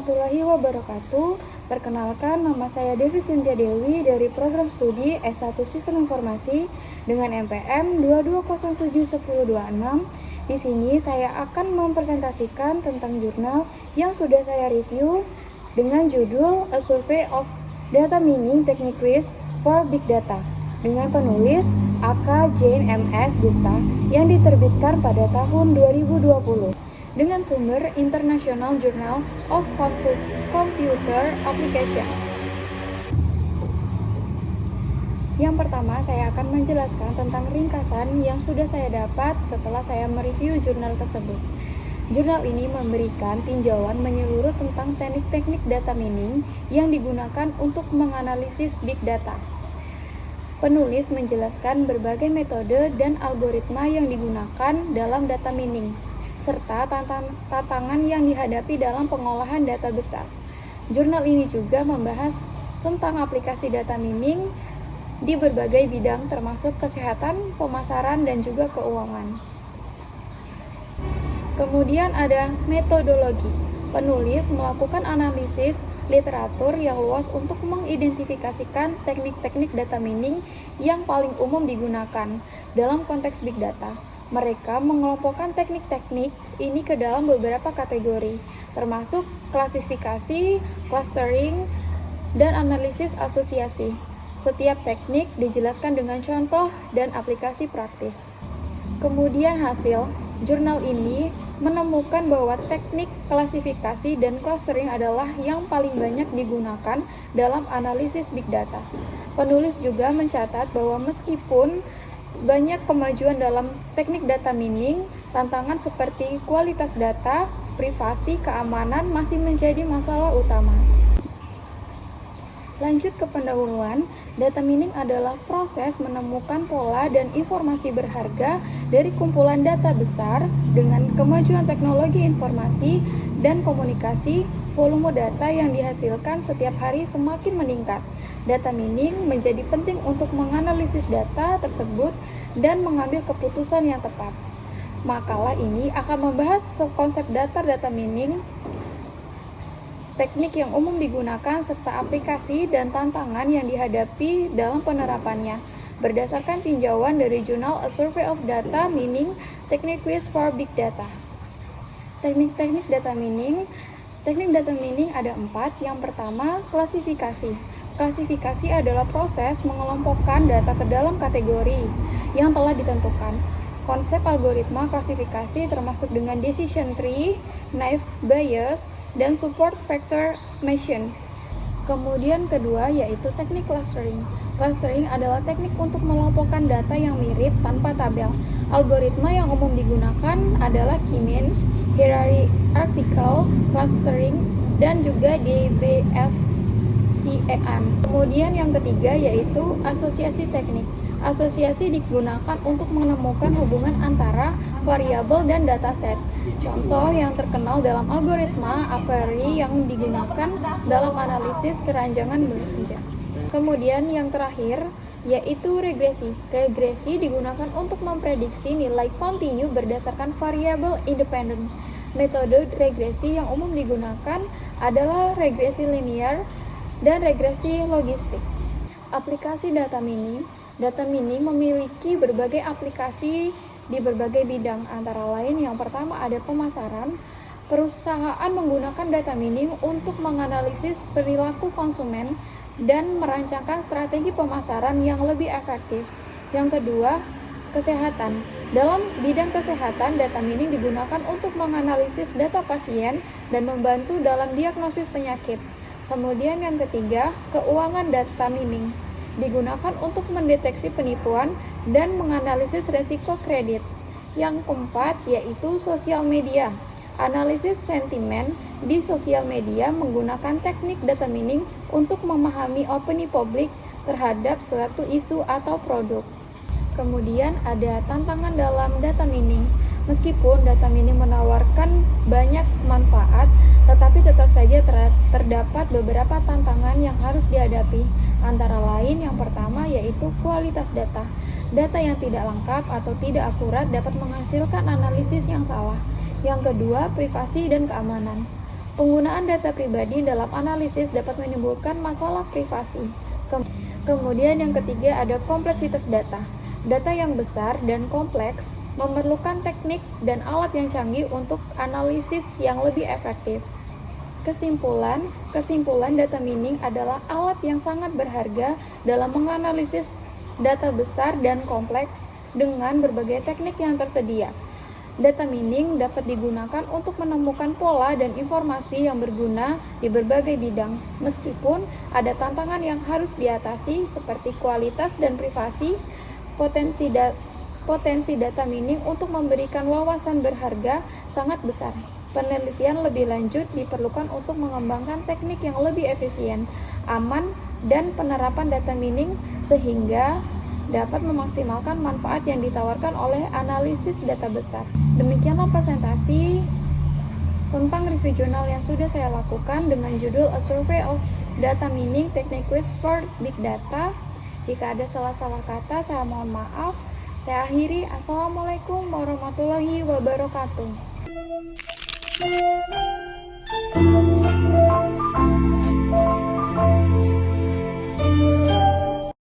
warahmatullahi wabarakatuh. Perkenalkan, nama saya Devi Cynthia Dewi dari program studi S1 Sistem Informasi dengan MPM 22071026. Di sini saya akan mempresentasikan tentang jurnal yang sudah saya review dengan judul A Survey of Data Mining Technique Quiz for Big Data dengan penulis AK Jane MS Gupta yang diterbitkan pada tahun 2020 dengan sumber International Journal of Computer Application. Yang pertama, saya akan menjelaskan tentang ringkasan yang sudah saya dapat setelah saya mereview jurnal tersebut. Jurnal ini memberikan tinjauan menyeluruh tentang teknik-teknik data mining yang digunakan untuk menganalisis big data. Penulis menjelaskan berbagai metode dan algoritma yang digunakan dalam data mining, serta tantangan yang dihadapi dalam pengolahan data besar. Jurnal ini juga membahas tentang aplikasi data mining di berbagai bidang termasuk kesehatan, pemasaran, dan juga keuangan. Kemudian ada metodologi. Penulis melakukan analisis literatur yang luas untuk mengidentifikasikan teknik-teknik data mining yang paling umum digunakan dalam konteks big data. Mereka mengelompokkan teknik-teknik ini ke dalam beberapa kategori, termasuk klasifikasi, clustering, dan analisis asosiasi. Setiap teknik dijelaskan dengan contoh dan aplikasi praktis. Kemudian hasil, jurnal ini menemukan bahwa teknik klasifikasi dan clustering adalah yang paling banyak digunakan dalam analisis big data. Penulis juga mencatat bahwa meskipun banyak kemajuan dalam teknik data mining, tantangan seperti kualitas data, privasi, keamanan masih menjadi masalah utama. Lanjut ke pendahuluan, data mining adalah proses menemukan pola dan informasi berharga dari kumpulan data besar. Dengan kemajuan teknologi informasi dan komunikasi, volume data yang dihasilkan setiap hari semakin meningkat. Data mining menjadi penting untuk menganalisis data tersebut dan mengambil keputusan yang tepat. Makalah ini akan membahas konsep data mining, teknik yang umum digunakan, serta aplikasi dan tantangan yang dihadapi dalam penerapannya. Berdasarkan tinjauan dari jurnal A Survey of Data Mining Technique Quiz for Big Data. Teknik-teknik data mining. Teknik data mining ada 4. Yang pertama, klasifikasi. Klasifikasi adalah proses mengelompokkan data ke dalam kategori yang telah ditentukan. Konsep algoritma klasifikasi termasuk dengan decision tree, naive Bayes, dan support vector machine. Kemudian kedua yaitu teknik clustering. Clustering adalah teknik untuk mengelompokkan data yang mirip tanpa tabel. Algoritma yang umum digunakan adalah K-means, hierarchical clustering, dan juga DBSCAN. Kemudian yang ketiga yaitu asosiasi teknik. Asosiasi digunakan untuk menemukan hubungan antara variabel dan dataset. Contoh yang terkenal dalam algoritma a priori yang digunakan dalam analisis keranjangan belanja. Kemudian yang terakhir yaitu regresi. Regresi digunakan untuk memprediksi nilai kontinu berdasarkan variabel independen. Metode regresi yang umum digunakan adalah regresi linear dan regresi logistik. Aplikasi data mining. Data mining memiliki berbagai aplikasi di berbagai bidang, antara lain yang pertama ada pemasaran. Perusahaan menggunakan data mining untuk menganalisis perilaku konsumen dan merancangkan strategi pemasaran yang lebih efektif. Yang kedua, kesehatan. Dalam bidang kesehatan, data mining digunakan untuk menganalisis data pasien dan membantu dalam diagnosis penyakit. Kemudian yang ketiga, keuangan. Data mining digunakan untuk mendeteksi penipuan dan menganalisis resiko kredit. Yang keempat yaitu sosial media. Analisis sentimen di sosial media menggunakan teknik data mining untuk memahami opini publik terhadap suatu isu atau produk. Kemudian ada tantangan dalam data mining. Meskipun data mining menawarkan banyak manfaat, tetapi tetap saja terdapat beberapa tantangan yang harus dihadapi. Antara lain yang pertama yaitu kualitas data. Data yang tidak lengkap atau tidak akurat dapat menghasilkan analisis yang salah. Yang kedua, privasi dan keamanan. Penggunaan data pribadi dalam analisis dapat menimbulkan masalah privasi. Kemudian yang ketiga ada kompleksitas data. Data yang besar dan kompleks memerlukan teknik dan alat yang canggih untuk analisis yang lebih efektif. Kesimpulan data mining adalah alat yang sangat berharga dalam menganalisis data besar dan kompleks dengan berbagai teknik yang tersedia. Data mining dapat digunakan untuk menemukan pola dan informasi yang berguna di berbagai bidang, meskipun ada tantangan yang harus diatasi seperti kualitas dan privasi. Potensi data mining untuk memberikan wawasan berharga sangat besar. Penelitian lebih lanjut diperlukan untuk mengembangkan teknik yang lebih efisien, aman, dan penerapan data mining sehingga dapat memaksimalkan manfaat yang ditawarkan oleh analisis data besar. Demikianlah presentasi tentang review jurnal yang sudah saya lakukan dengan judul A Survey of Data Mining Techniques for Big Data. Jika ada salah-salah kata, saya mohon maaf. Saya akhiri. Assalamualaikum warahmatullahi wabarakatuh.